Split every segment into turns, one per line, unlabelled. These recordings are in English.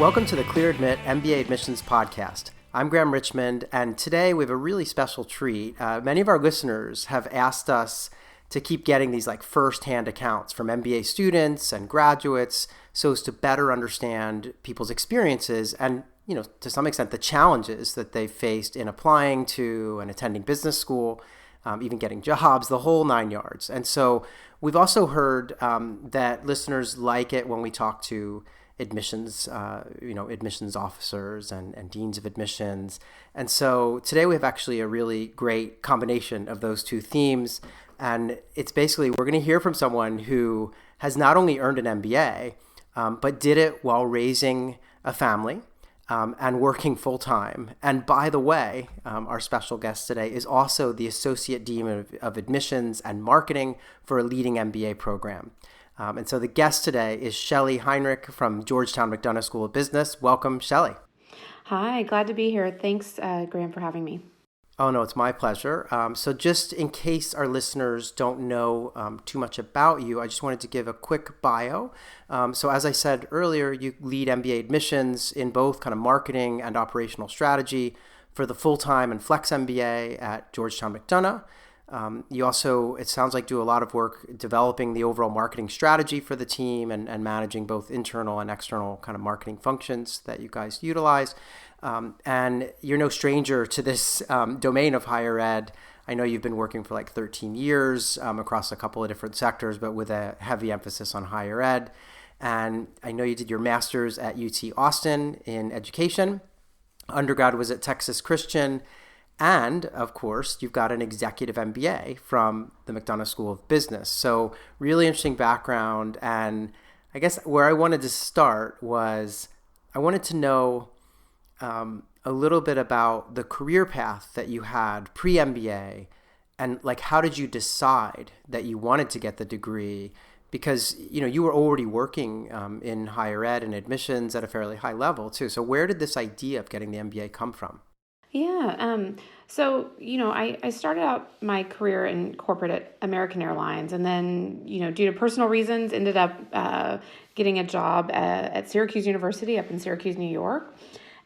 Welcome to the Clear Admit MBA Admissions Podcast. I'm Graham Richmond, and today we have a really special treat. Many of our listeners have asked us to keep getting these first-hand accounts from MBA students and graduates so as to better understand people's experiences and, to some extent, the challenges that they've faced in applying to and attending business school, even getting jobs, the whole nine yards. And so we've also heard that listeners like it when we talk to admissions, admissions officers and deans of admissions. And so today we have actually a really great combination of those two themes. And it's basically, we're going to hear from someone who has not only earned an MBA, but did it while raising a family and working full time. And by the way, our special guest today is also the Associate Dean of Admissions and Marketing for a leading MBA program. And so the guest today is Shelly Heinrich from Georgetown McDonough School of Business. Welcome, Shelly.
Hi, glad to be here. Thanks, Graham, for having me.
Oh, no, it's my pleasure. So just in case our listeners don't know too much about you, I just wanted to give a quick bio. So as I said earlier, you lead MBA admissions in both kind of marketing and operational strategy for the full-time and flex MBA at Georgetown McDonough. You also, it sounds like, do a lot of work developing the overall marketing strategy for the team and managing both internal and external kind of marketing functions that you guys utilize. And you're no stranger to this domain of higher ed. I know you've been working for 13 years across a couple of different sectors, but with a heavy emphasis on higher ed. And I know you did your master's at UT Austin in education. Undergrad was at Texas Christian. And, of course, you've got an executive MBA from the McDonough School of Business. So really interesting background. And I guess where I wanted to start was I wanted to know a little bit about the career path that you had pre-MBA and how did you decide that you wanted to get the degree? Because, you were already working in higher ed and admissions at a fairly high level too. So where did this idea of getting the MBA come from?
Yeah. So, I started out my career in corporate at American Airlines and then, due to personal reasons, ended up getting a job at Syracuse University up in Syracuse, New York.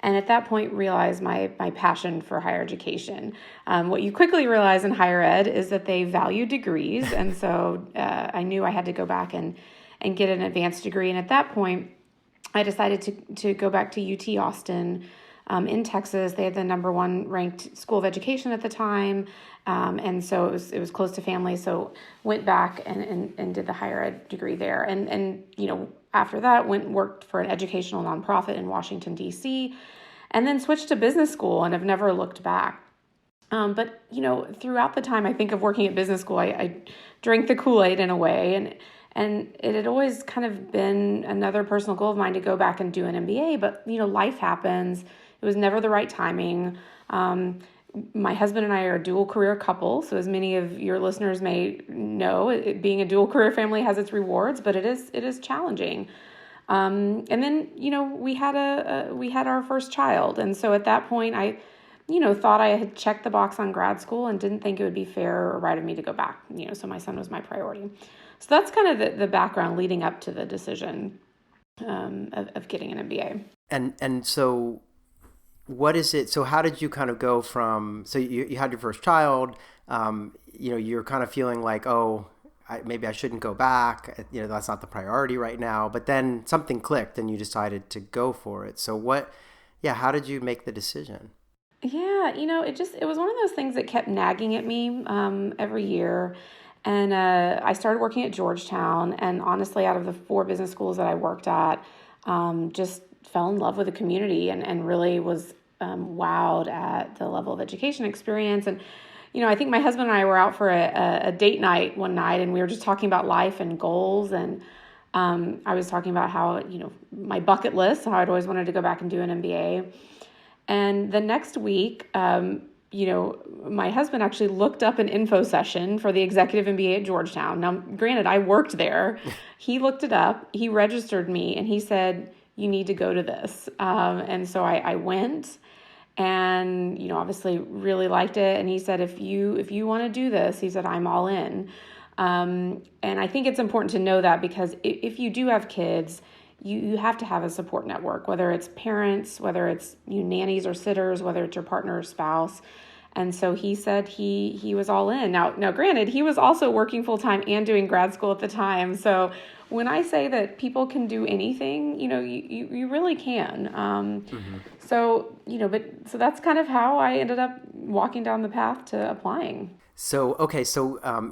And at that point, realized my passion for higher education. What you quickly realize in higher ed is that they value degrees. And so I knew I had to go back and get an advanced degree. And at that point, I decided to go back to UT Austin in Texas. They had the number one ranked school of education at the time. And so it was close to family. So went back and did the higher ed degree there. And after that went and worked for an educational nonprofit in Washington, D.C., and then switched to business school and have never looked back. But throughout the time I think of working at business school, I drank the Kool-Aid in a way. And it had always kind of been another personal goal of mine to go back and do an MBA. But, life happens. It was never the right timing. My husband and I are a dual career couple. So as many of your listeners may know, being a dual career family has its rewards, but it is challenging. And then, we had our first child. And so at that point, I, thought I had checked the box on grad school and didn't think it would be fair or right of me to go back. So my son was my priority. So that's kind of the background leading up to the decision of getting an MBA. And
so what is it? So how did you kind of go from, so you had your first child, you're kind of feeling like, maybe I shouldn't go back. That's not the priority right now. But then something clicked and you decided to go for it. So how did you make the decision?
Yeah, it was one of those things that kept nagging at me every year. And I started working at Georgetown. And honestly, out of the 4 business schools that I worked at, just fell in love with the community and really was wowed at the level of education experience. And, I think my husband and I were out for a date night one night and we were just talking about life and goals. And I was talking about how, my bucket list, how I'd always wanted to go back and do an MBA. And the next week, my husband actually looked up an info session for the executive MBA at Georgetown. Now, granted, I worked there. He looked it up, he registered me, and he said, you need to go to this. And so I went and, obviously really liked it. And he said, if you want to do this, he said, I'm all in. And I think it's important to know that because if you do have kids, you have to have a support network, whether it's parents, whether it's nannies or sitters, whether it's your partner or spouse. And so he said he was all in. Now, granted, he was also working full time and doing grad school at the time. So when I say that people can do anything, you really can. So that's kind of how I ended up walking down the path to applying.
So, okay,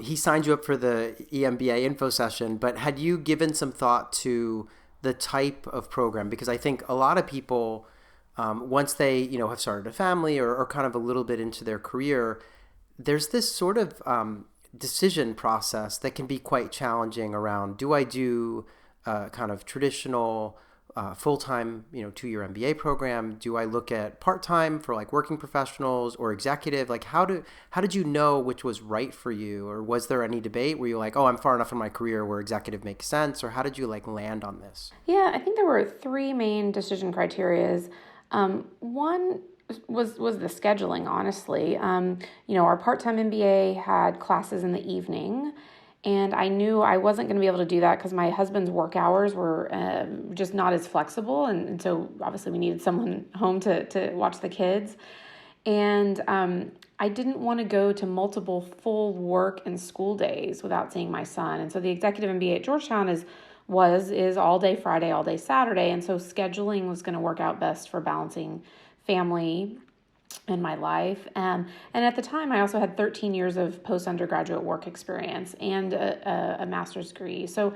he signed you up for the EMBA info session, but had you given some thought to the type of program? Because I think a lot of people, once they, have started a family or kind of a little bit into their career, there's this sort of decision process that can be quite challenging around, do I do kind of traditional full-time, 2-year MBA program? Do I look at part-time for like working professionals or executive? Like how did you know which was right for you? Or was there any debate? Were you like, oh, I'm far enough in my career where executive makes sense? Or how did you like land on this?
Yeah, I think there were 3 main decision criterias. One was the scheduling, honestly. Our part-time MBA had classes in the evening, and I knew I wasn't going to be able to do that because my husband's work hours were just not as flexible. And so obviously we needed someone home to watch the kids. And I didn't want to go to multiple full work and school days without seeing my son. And so the executive MBA at Georgetown is all day Friday, all day Saturday. And so scheduling was going to work out best for balancing family in my life. And at the time, I also had 13 years of post-undergraduate work experience and a master's degree. So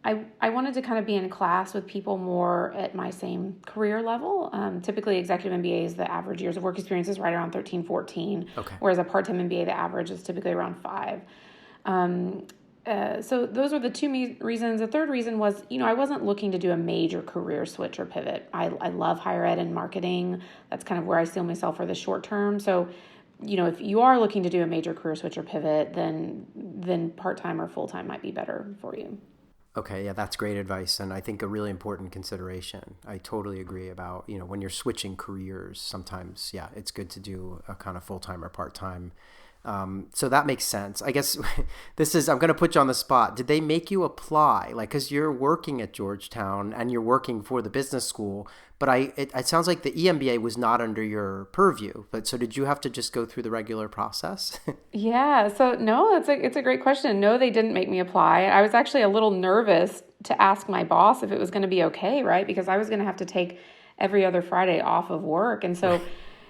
I wanted to kind of be in class with people more at my same career level. Typically, executive MBAs, the average years of work experience is right around 13, 14.
Okay.
Whereas a part-time MBA, the average is typically around 5. So those were the 2 reasons. The third reason was, I wasn't looking to do a major career switch or pivot. I love higher ed and marketing. That's kind of where I see myself for the short term. So, if you are looking to do a major career switch or pivot, then part-time or full-time might be better for you.
Okay, yeah, that's great advice, and I think a really important consideration. I totally agree about, when you're switching careers, sometimes, yeah, it's good to do a kind of full-time or part-time. So that makes sense. I guess I'm going to put you on the spot. Did they make you apply? Like, because you're working at Georgetown and you're working for the business school, but it sounds like the EMBA was not under your purview. But so did you have to just go through the regular process?
Yeah. So no, it's a great question. No, they didn't make me apply. I was actually a little nervous to ask my boss if it was going to be okay, right? Because I was going to have to take every other Friday off of work. And so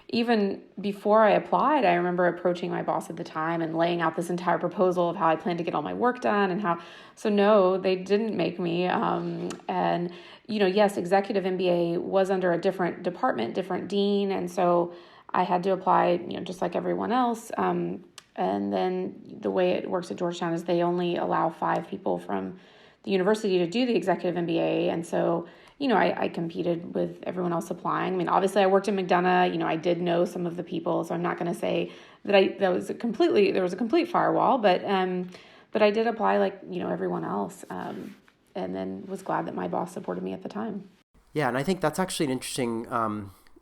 even before I applied, I remember approaching my boss at the time and laying out this entire proposal of how I planned to get all my work done so no, they didn't make me. And, yes, executive MBA was under a different department, different dean. And so I had to apply, just like everyone else. And then the way it works at Georgetown is they only allow 5 people from the university to do the executive MBA. And so I competed with everyone else applying. I mean, obviously I worked in McDonough, I did know some of the people, so I'm not going to say that there was a complete firewall, but I did apply like, everyone else. And then was glad that my boss supported me at the time.
Yeah. And I think that's actually an interesting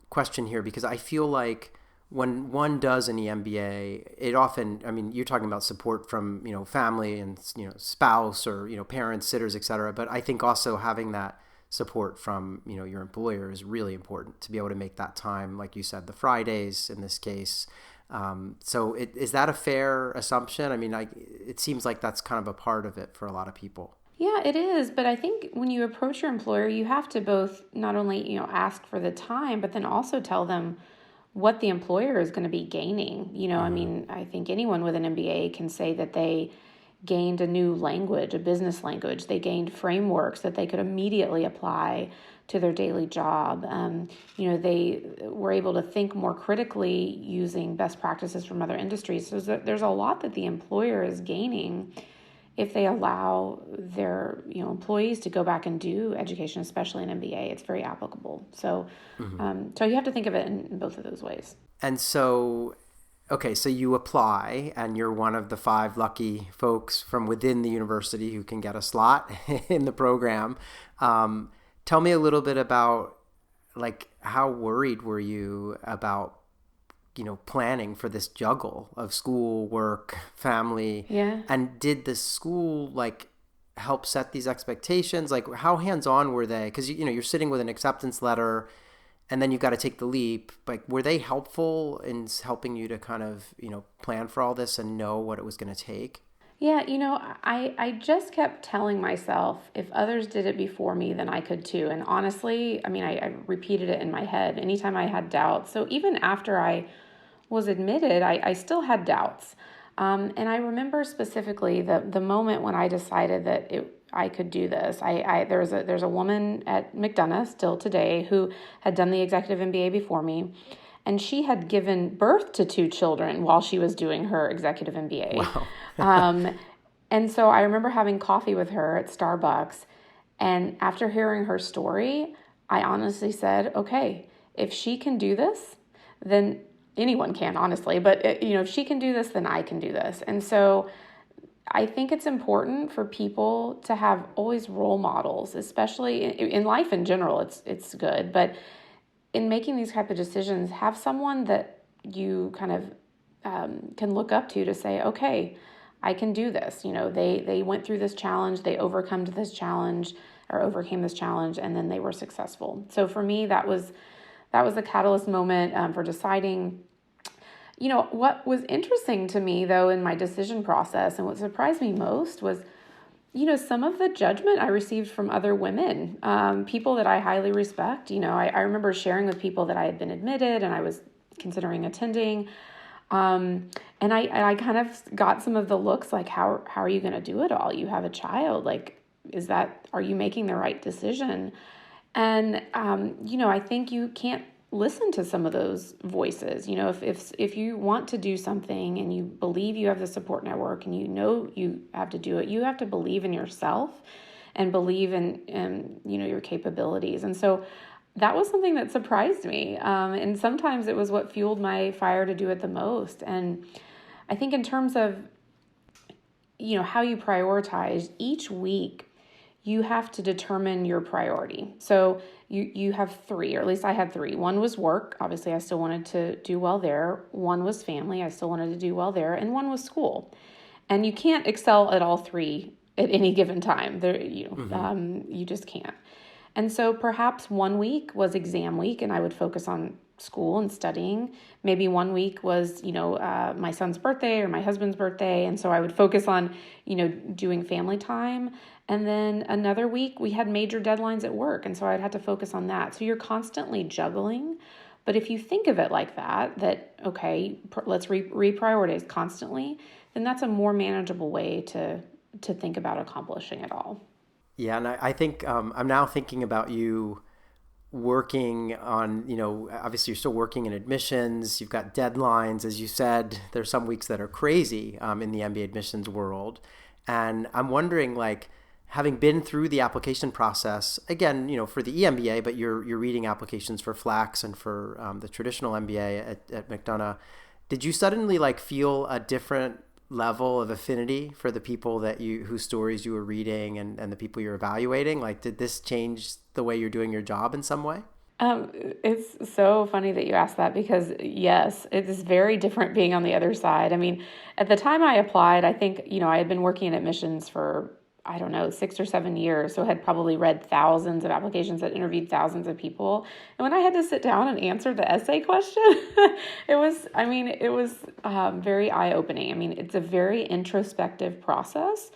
question here, because I feel like when one does an EMBA, it often, you're talking about support from, family and, spouse or, parents, sitters, et cetera. But I think also having that support from, your employer is really important to be able to make that time, like you said, the Fridays in this case. So is that a fair assumption? It seems like that's kind of a part of it for a lot of people.
Yeah, it is. But I think when you approach your employer, you have to both not only, ask for the time, but then also tell them what the employer is going to be gaining. I think anyone with an MBA can say that they gained a new language, a business language. They gained frameworks that they could immediately apply to their daily job. They were able to think more critically using best practices from other industries. So there's a lot that the employer is gaining if they allow their employees to go back and do education, especially an MBA. It's very applicable. So, so you have to think of it in both of those ways.
And so, okay, so you apply and you're one of the 5 lucky folks from within the university who can get a slot in the program. Tell me a little bit about, like, how worried were you about, planning for this juggle of school, work, family?
Yeah.
And did the school, help set these expectations? Like, how hands-on were they? Because, you're sitting with an acceptance letter and then you got to take the leap. Like, were they helpful in helping you to kind of, plan for all this and know what it was going to take?
Yeah, I just kept telling myself if others did it before me, then I could too. And honestly, I mean, I repeated it in my head anytime I had doubts. So even after I was admitted, I still had doubts. And I remember specifically the moment when I decided that I could do this. There's a woman at McDonough still today who had done the executive MBA before me, and she had given birth to 2 children while she was doing her executive MBA.
Wow.
And so I remember having coffee with her at Starbucks, and after hearing her story, I honestly said, okay, if she can do this, then anyone can, honestly, but if she can do this, then I can do this. And so I think it's important for people to have always role models, especially in life in general. It's good, but in making these type of decisions, have someone that you kind of can look up to say, okay, I can do this. They went through this challenge, they overcame this challenge, and then they were successful. So for me, that was the catalyst moment for deciding. What was interesting to me, though, in my decision process, and what surprised me most was, some of the judgment I received from other women, people that I highly respect. I remember sharing with people that I had been admitted and I was considering attending. And I kind of got some of the looks like, how are you going to do it all? You have a child. Like, are you making the right decision? And, I think you can't listen to some of those voices. If you want to do something and you believe you have the support network and you have to do it, you have to believe in yourself and believe in your capabilities. And so that was something that surprised me. And sometimes it was what fueled my fire to do it the most. And I think in terms of, how you prioritize each week, you have to determine your priority. So you have 3, or at least I had 3. One was work. Obviously, I still wanted to do well there. One was family. I still wanted to do well there. And one was school. And you can't excel at all 3 at any given time. You just can't. And so perhaps one week was exam week, and I would focus on school and studying. Maybe one week was, my son's birthday or my husband's birthday. And so I would focus on, doing family time. And then another week we had major deadlines at work. And so I'd have to focus on that. So you're constantly juggling. But if you think of it like that, okay, let's reprioritize constantly, then that's a more manageable way to think about accomplishing it all.
Yeah. And I think I'm now thinking about you working on, obviously you're still working in admissions. You've got deadlines. As you said, there's some weeks that are crazy in the MBA admissions world. And I'm wondering, like, having been through the application process, again, for the EMBA, but you're reading applications for FLAX and for the traditional MBA at McDonough, did you suddenly feel a different level of affinity for the people whose stories you were reading and the people you're evaluating? Like, did this change the way you're doing your job in some way?
It's so funny that you asked that because yes, it is very different being on the other side. I mean, at the time I applied, I think, I had been working in admissions for, 6 or 7 years. So I had probably read thousands of applications, had interviewed thousands of people. And when I had to sit down and answer the essay question, it was very eye-opening. I mean, it's a very introspective process,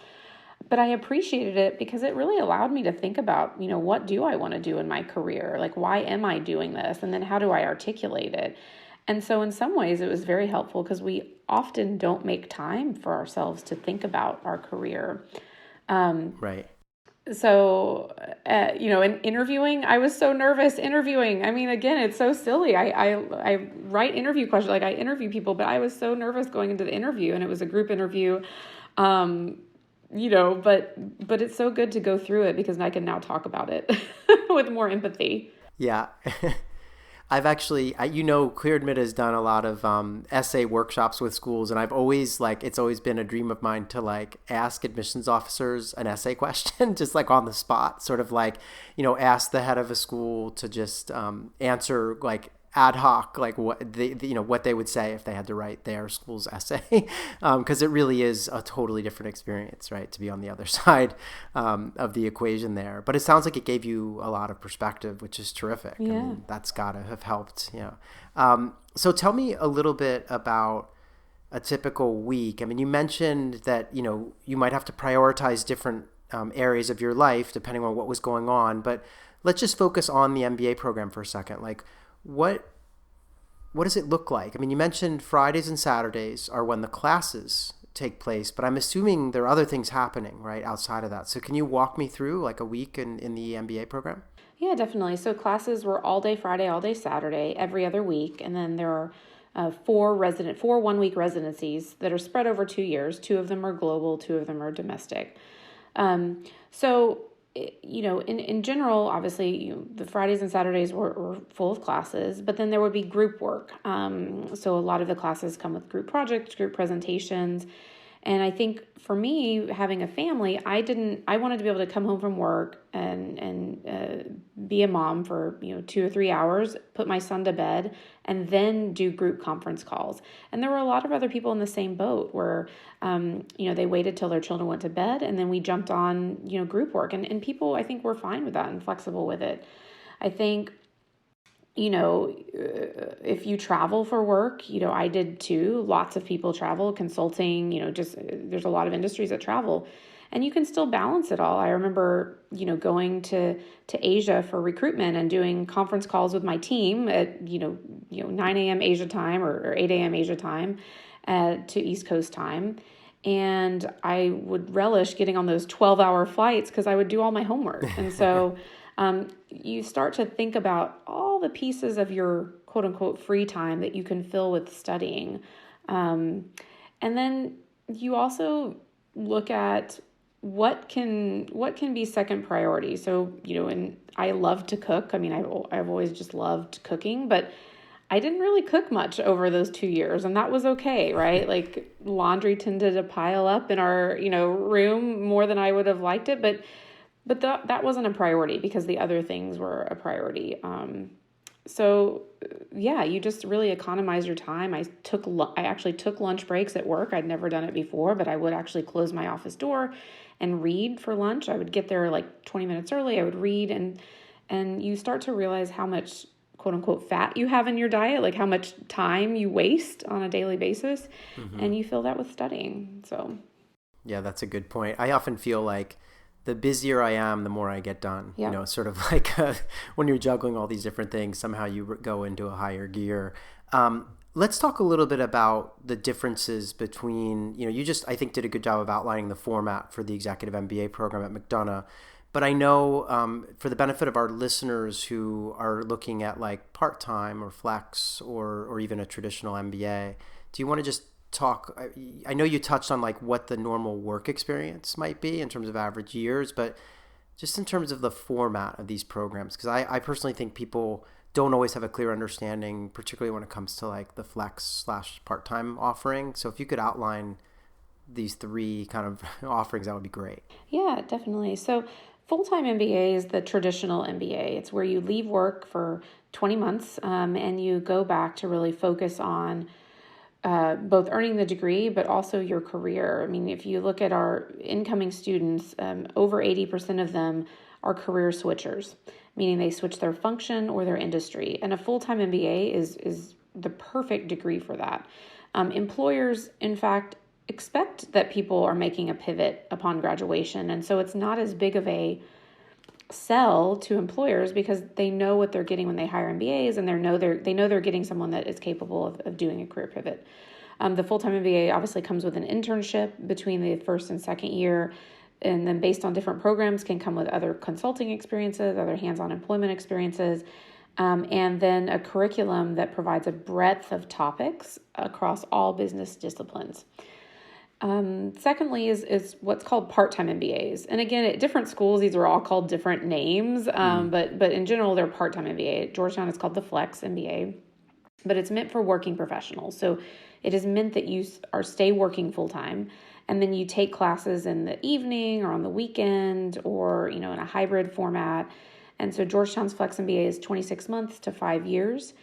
but I appreciated it because it really allowed me to think about, what do I want to do in my career? Like, why am I doing this? And then how do I articulate it? And so in some ways it was very helpful because we often don't make time for ourselves to think about our career.
Right.
So, in interviewing, I was so nervous interviewing. I mean, again, it's so silly. I write interview questions, like I interview people, but I was so nervous going into the interview, and it was a group interview. But it's so good to go through it because I can now talk about it with more empathy.
Yeah. I've actually, Clear Admit has done a lot of essay workshops with schools, and I've always it's always been a dream of mine to ask admissions officers an essay question, just on the spot, sort of ask the head of a school to just answer ad hoc, like what what they would say if they had to write their school's essay, because it really is a totally different experience, right, to be on the other side of the equation there. But it sounds like it gave you a lot of perspective, which is terrific.
Yeah.
I mean, that's got to have helped. So tell me a little bit about a typical week. I mean, you mentioned that, you might have to prioritize different areas of your life depending on what was going on, but let's just focus on the MBA program for a second. Like, what does it look like? I mean, you mentioned Fridays and Saturdays are when the classes take place, but I'm assuming there are other things happening, right, outside of that. So can you walk me through like a week in the MBA program?
Yeah, definitely. So classes were all day Friday, all day Saturday, every other week. And then there are four 1-week residencies that are spread over 2 years. 2 of them are global, 2 of them are domestic. In general, obviously, the Fridays and Saturdays were full of classes, but then there would be group work. So a lot of the classes come with group projects, group presentations. And I think for me, having a family, I wanted to be able to come home from work and be a mom for 2 or 3 hours, put my son to bed, and then do group conference calls. And there were a lot of other people in the same boat where they waited till their children went to bed, and then we jumped on group work. And people, I think, were fine with that and flexible with it. I think if you travel for work, I did too. Lots of people travel, consulting, there's a lot of industries that travel, and you can still balance it all. I remember, going to Asia for recruitment and doing conference calls with my team at, 9 a.m. Asia time or 8 a.m. Asia time to East Coast time. And I would relish getting on those 12-hour flights because I would do all my homework. And so you start to think about all the pieces of your quote unquote free time that you can fill with studying. And then you also look at what can be second priority. So, and I love to cook. I mean, I've always just loved cooking, but I didn't really cook much over those 2 years, and that was okay, right? Like laundry tended to pile up in our, room more than I would have liked it, but that wasn't a priority because the other things were a priority. You just really economize your time. I actually took lunch breaks at work. I'd never done it before, but I would actually close my office door and read for lunch. I would get there like 20 minutes early. I would read, and you start to realize how much quote unquote fat you have in your diet, like how much time you waste on a daily basis. Mm-hmm. And you fill that with studying. So
yeah, that's a good point. I often feel like the busier I am, the more I get done.
Yeah.
Sort of like when you're juggling all these different things, somehow you go into a higher gear. Let's talk a little bit about the differences between, you just, I think, did a good job of outlining the format for the executive MBA program at McDonough. But I know for the benefit of our listeners who are looking at like part-time or flex or even a traditional MBA, do you want to just talk? I know you touched on like what the normal work experience might be in terms of average years, but just in terms of the format of these programs, because I personally think people don't always have a clear understanding, particularly when it comes to like the flex/part-time offering. So if you could outline these 3 kind of offerings, that would be great.
Yeah, definitely. So full-time MBA is the traditional MBA. It's where you leave work for 20 months and you go back to really focus on both earning the degree, but also your career. I mean, if you look at our incoming students, over 80% of them are career switchers, meaning they switch their function or their industry. And a full-time MBA is the perfect degree for that. Employers, in fact, expect that people are making a pivot upon graduation. And so it's not as big of a sell to employers because they know what they're getting when they hire MBAs, and they know they're getting someone that is capable of doing a career pivot. The full-time MBA obviously comes with an internship between the first and second year, and then based on different programs can come with other consulting experiences, other hands-on employment experiences, and then a curriculum that provides a breadth of topics across all business disciplines. Secondly is what's called part-time MBAs. And again, at different schools, these are all called different names, but in general, they're part-time MBA. At Georgetown, it's called the Flex MBA, but it's meant for working professionals. So it is meant that you stay working full-time, and then you take classes in the evening or on the weekend or, in a hybrid format. And so Georgetown's Flex MBA is 26 months to 5 years.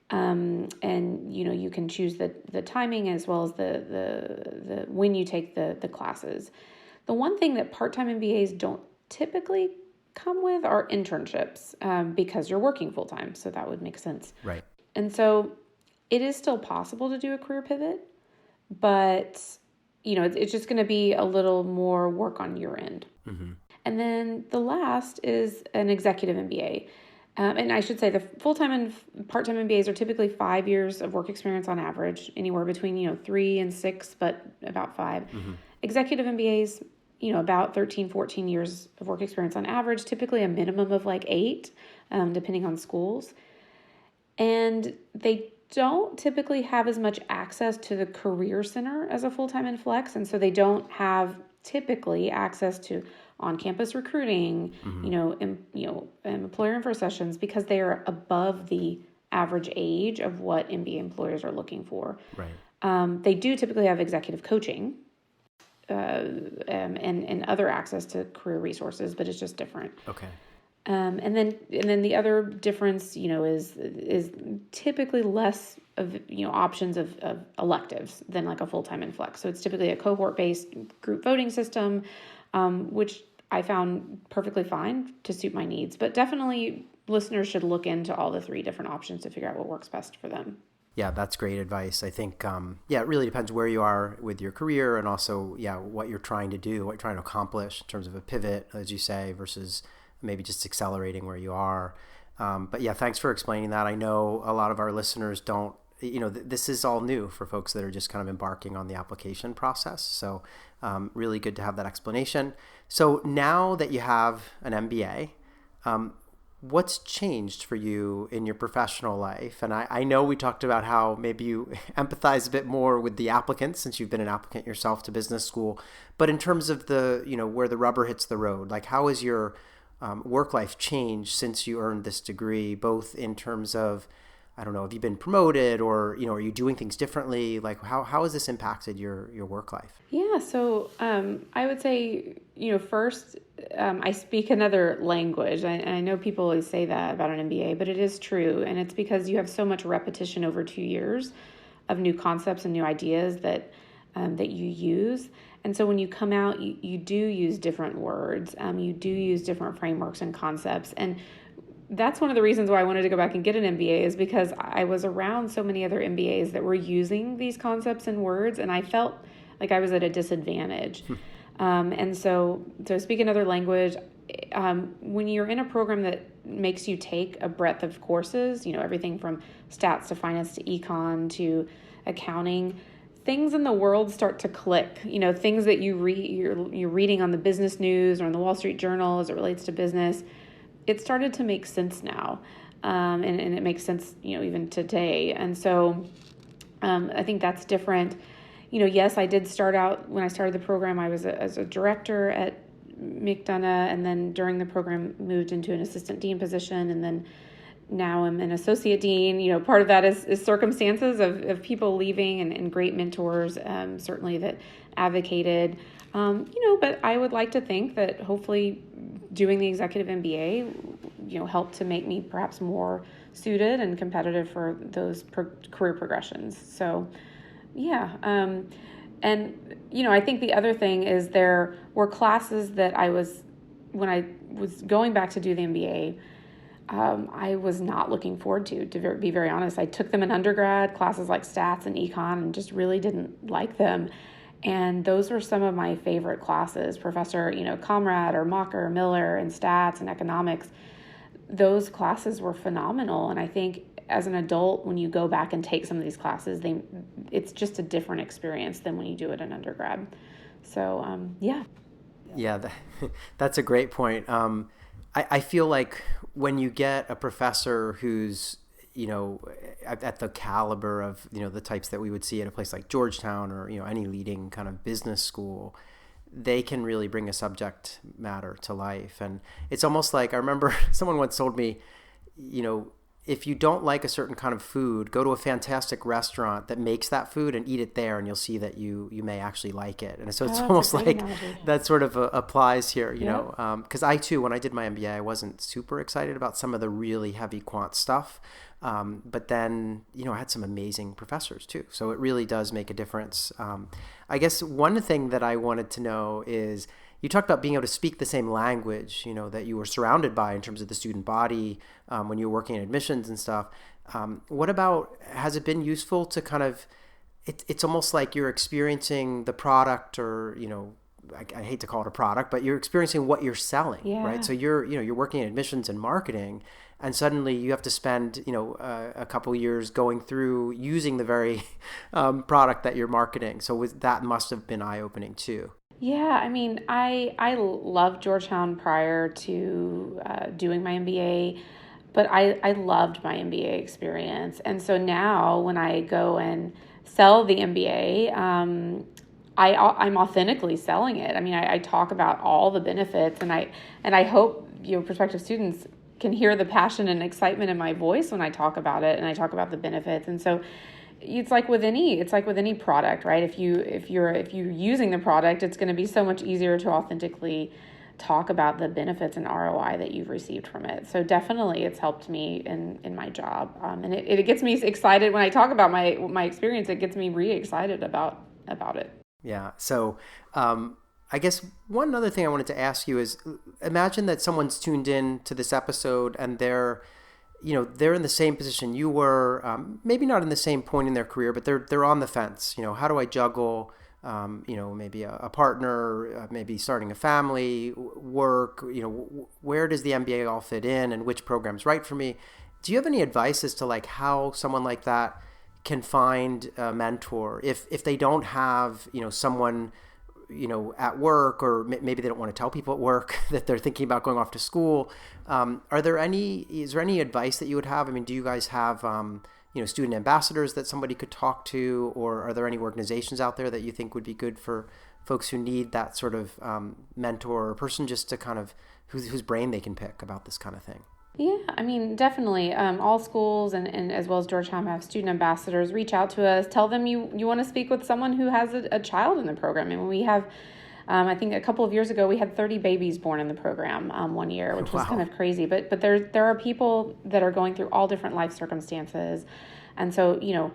And you can choose the timing as well as the when you take the classes. The one thing that part-time MBAs don't typically come with are internships, because you're working full-time, so that would make sense.
Right.
And so it is still possible to do a career pivot, but it's just going to be a little more work on your end.
Mm-hmm.
And then the last is an executive MBA. And I should say the full-time and part-time MBAs are typically 5 years of work experience on average, anywhere between 3 and 6, but about 5.
Mm-hmm.
Executive MBAs, about 13, 14 years of work experience on average, typically a minimum of like 8, depending on schools. And they don't typically have as much access to the career center as a full-time and flex. And so they don't have typically access to on-campus recruiting, employer info sessions, because they are above the average age of what MBA employers are looking for.
Right.
They do typically have executive coaching and other access to career resources, but it's just different.
Okay.
And then the other difference, is typically less of options of electives than like a full-time and flex. So it's typically a cohort-based group voting system, which I found perfectly fine to suit my needs. But definitely listeners should look into all the 3 different options to figure out what works best for them.
Yeah, that's great advice. I think, it really depends where you are with your career and also, what you're trying to do, what you're trying to accomplish in terms of a pivot, as you say, versus maybe just accelerating where you are. But thanks for explaining that. I know a lot of our listeners don't, this is all new for folks that are just kind of embarking on the application process. So really good to have that explanation. So now that you have an MBA, what's changed for you in your professional life? And I know we talked about how maybe you empathize a bit more with the applicants since you've been an applicant yourself to business school. But in terms of the, where the rubber hits the road, like how has your work life changed since you earned this degree, both in terms of, I don't know, have you been promoted or, are you doing things differently? Like how has this impacted your work life?
Yeah. So I would say, first, I speak another language. I know people always say that about an MBA, but it is true. And it's because you have so much repetition over 2 years of new concepts and new ideas that you use. And so when you come out, you do use different words. You do use different frameworks and concepts. And that's one of the reasons why I wanted to go back and get an MBA, is because I was around so many other MBAs that were using these concepts and words, and I felt like I was at a disadvantage. And so speak another language, when you're in a program that makes you take a breadth of courses, everything from stats to finance to econ to accounting, things in the world start to click. Things that you're reading on the business news or on the Wall Street Journal as it relates to business, it started to make sense now. And it makes sense, even today. And so I think that's different. Yes, I did start out, when I started the program, I was as a director at McDonough, and then during the program moved into an assistant dean position, and then now I'm an associate dean. Part of that is circumstances of people leaving and great mentors, certainly that advocated, but I would like to think that hopefully doing the executive MBA, helped to make me perhaps more suited and competitive for those career progressions. So, and, I think the other thing is there were classes that when I was going back to do the MBA, I was not looking forward to be very honest. I took them in undergrad, classes like stats and econ, and just really didn't like them. And those were some of my favorite classes. Professor, Comrade or Mocker or Miller in stats and economics. Those classes were phenomenal. And I think as an adult, when you go back and take some of these classes, it's just a different experience than when you do it in undergrad. So, yeah.
Yeah, that's a great point. I feel like when you get a professor who's, at the caliber of, the types that we would see at a place like Georgetown or, any leading kind of business school, they can really bring a subject matter to life. And it's almost like, I remember someone once told me, if you don't like a certain kind of food, go to a fantastic restaurant that makes that food and eat it there, and you'll see that you may actually like it. And so it's almost like analogy. That sort of applies here, you know, because I too, when I did my MBA, I wasn't super excited about some of the really heavy quant stuff. But then, you know, I had some amazing professors too. So it really does make a difference. I guess one thing that I wanted to know is, you talked about being able to speak the same language, you know, that you were surrounded by in terms of the student body when you were working in admissions and stuff. What about, has it been useful to kind of, it's almost like you're experiencing the product, or, you know, I hate to call it a product, but you're experiencing what you're selling, right? So you're working in admissions and marketing, and suddenly you have to spend, you know, a couple of years going through using the very product that you're marketing. So that must have been eye-opening too.
Yeah, I mean, I loved Georgetown prior to doing my MBA, but I loved my MBA experience. And so now when I go and sell the MBA, I'm authentically selling it. I mean, I talk about all the benefits, and I hope, you know, prospective students can hear the passion and excitement in my voice when I talk about it and I talk about the benefits. And so it's like with any product, right? If you're using the product, it's going to be so much easier to authentically talk about the benefits and ROI that you've received from it. So definitely it's helped me in my job. And it gets me excited when I talk about my experience. It gets me re-excited about it.
Yeah. So I guess one other thing I wanted to ask you is, imagine that someone's tuned in to this episode and they're in the same position you were, maybe not in the same point in their career, but they're on the fence. You know, how do I juggle, maybe a partner, maybe starting a family, work, you know, where does the MBA all fit in and which program's right for me? Do you have any advice as to like how someone like that can find a mentor if they don't have, you know, someone, you know, at work, or maybe they don't want to tell people at work that they're thinking about going off to school? Is there any advice that you would have? I mean, do you guys have, student ambassadors that somebody could talk to, or are there any organizations out there that you think would be good for folks who need that sort of mentor or person just to kind of whose brain they can pick about this kind of thing?
Yeah, I mean, definitely. All schools and as well as Georgetown have student ambassadors. Reach out to us. Tell them you want to speak with someone who has a child in the program. And we have, I think a couple of years ago, we had 30 babies born in the program one year, which was kind of crazy. But there are people that are going through all different life circumstances. And so, you know,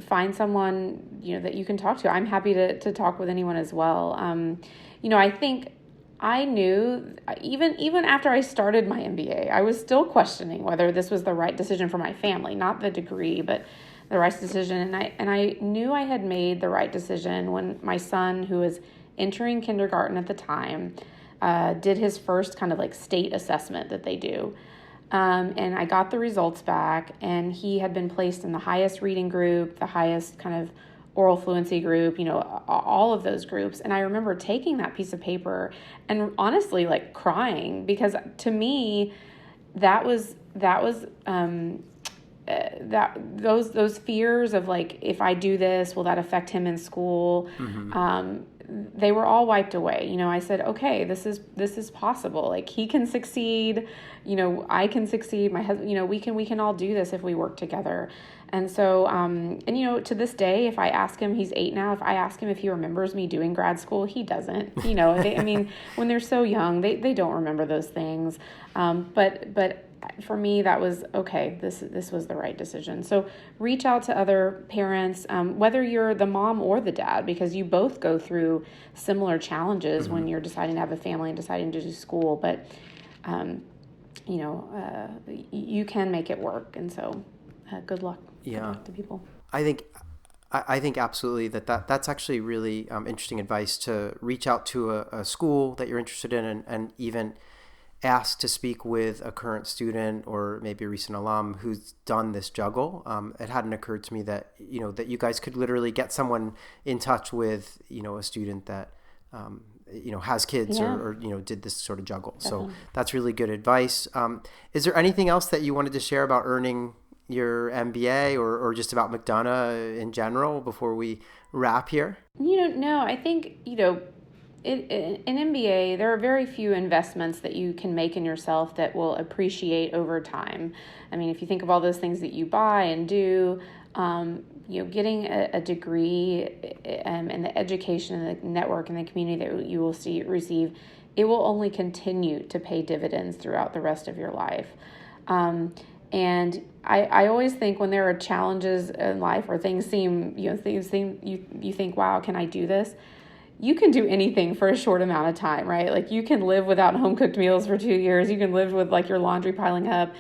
find someone, you know, that you can talk to. I'm happy to talk with anyone as well. I think I knew even after I started my MBA, I was still questioning whether this was the right decision for my family, not the degree, but the right decision. And I knew I had made the right decision when my son, who was entering kindergarten at the time, did his first kind of like state assessment that they do. And I got the results back, and he had been placed in the highest reading group, the highest kind of oral fluency group, you know, all of those groups. And I remember taking that piece of paper and honestly like crying, because to me, those fears of like, if I do this, will that affect him in school? Mm-hmm. They were all wiped away. You know, I said, okay, this is possible. Like, he can succeed, you know, I can succeed. My husband, you know, we can all do this if we work together. And so, and you know, to this day, if I ask him, he's 8 now, if I ask him if he remembers me doing grad school, he doesn't, you know. I mean, when they're so young, they don't remember those things. But for me, that was, okay, this was the right decision. So reach out to other parents, whether you're the mom or the dad, because you both go through similar challenges mm-hmm. when you're deciding to have a family and deciding to do school. But, you can make it work. And so good luck.
Yeah.
Good luck to people.
I think absolutely that's actually really interesting advice, to reach out to a school that you're interested in, and even ask to speak with a current student or maybe a recent alum who's done this juggle. It hadn't occurred to me that you guys could literally get someone in touch with, you know, a student that has kids or did this sort of juggle. Definitely. So that's really good advice. Is there anything else that you wanted to share about earning your MBA or just about McDonough in general before we wrap here?
No, I think, in MBA, there are very few investments that you can make in yourself that will appreciate over time. I mean, if you think of all those things that you buy and do, getting a degree and the education and the network and the community that you will receive, it will only continue to pay dividends throughout the rest of your life. And I always think when there are challenges in life or things seem, you think, wow, can I do this? You can do anything for a short amount of time, right? Like you can live without home cooked meals for 2 years. You can live with like your laundry piling up.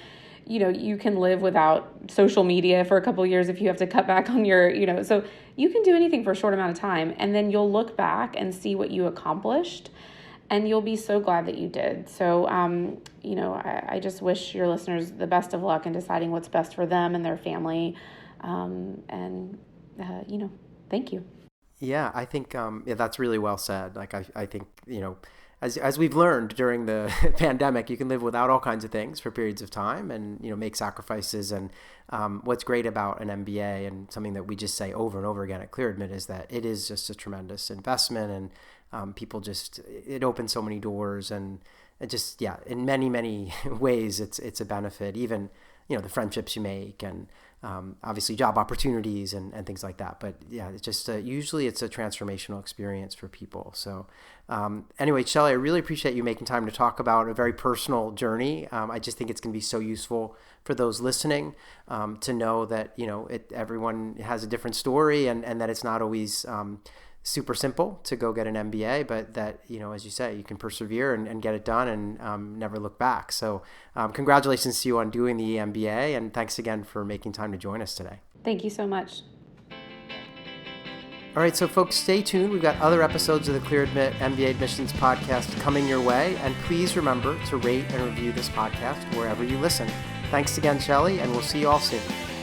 You can live without social media for a couple of years if you have to cut back on your, so you can do anything for a short amount of time. And then you'll look back and see what you accomplished. And you'll be so glad that you did. So, I just wish your listeners the best of luck in deciding what's best for them and their family. Thank you.
Yeah, I think that's really well said. Like, I think, as we've learned during the pandemic, you can live without all kinds of things for periods of time and, make sacrifices. And what's great about an MBA and something that we just say over and over again at ClearAdmit is that it is just a tremendous investment, and people it opens so many doors, and it just, in many, many ways, it's a benefit, even, the friendships you make and obviously job opportunities and things like that. But it's just usually it's a transformational experience for people. So anyway, Shelly, I really appreciate you making time to talk about a very personal journey. I just think it's going to be so useful for those listening to know that, everyone has a different story, and that it's not always super simple to go get an MBA, but that, as you say, you can persevere and get it done and never look back. So congratulations to you on doing the MBA, and thanks again for making time to join us today.
Thank you so much.
All right, so folks, stay tuned. We've got other episodes of the ClearAdmit MBA Admissions podcast coming your way, and please remember to rate and review this podcast wherever you listen. Thanks again, Shelly, and we'll see you all soon.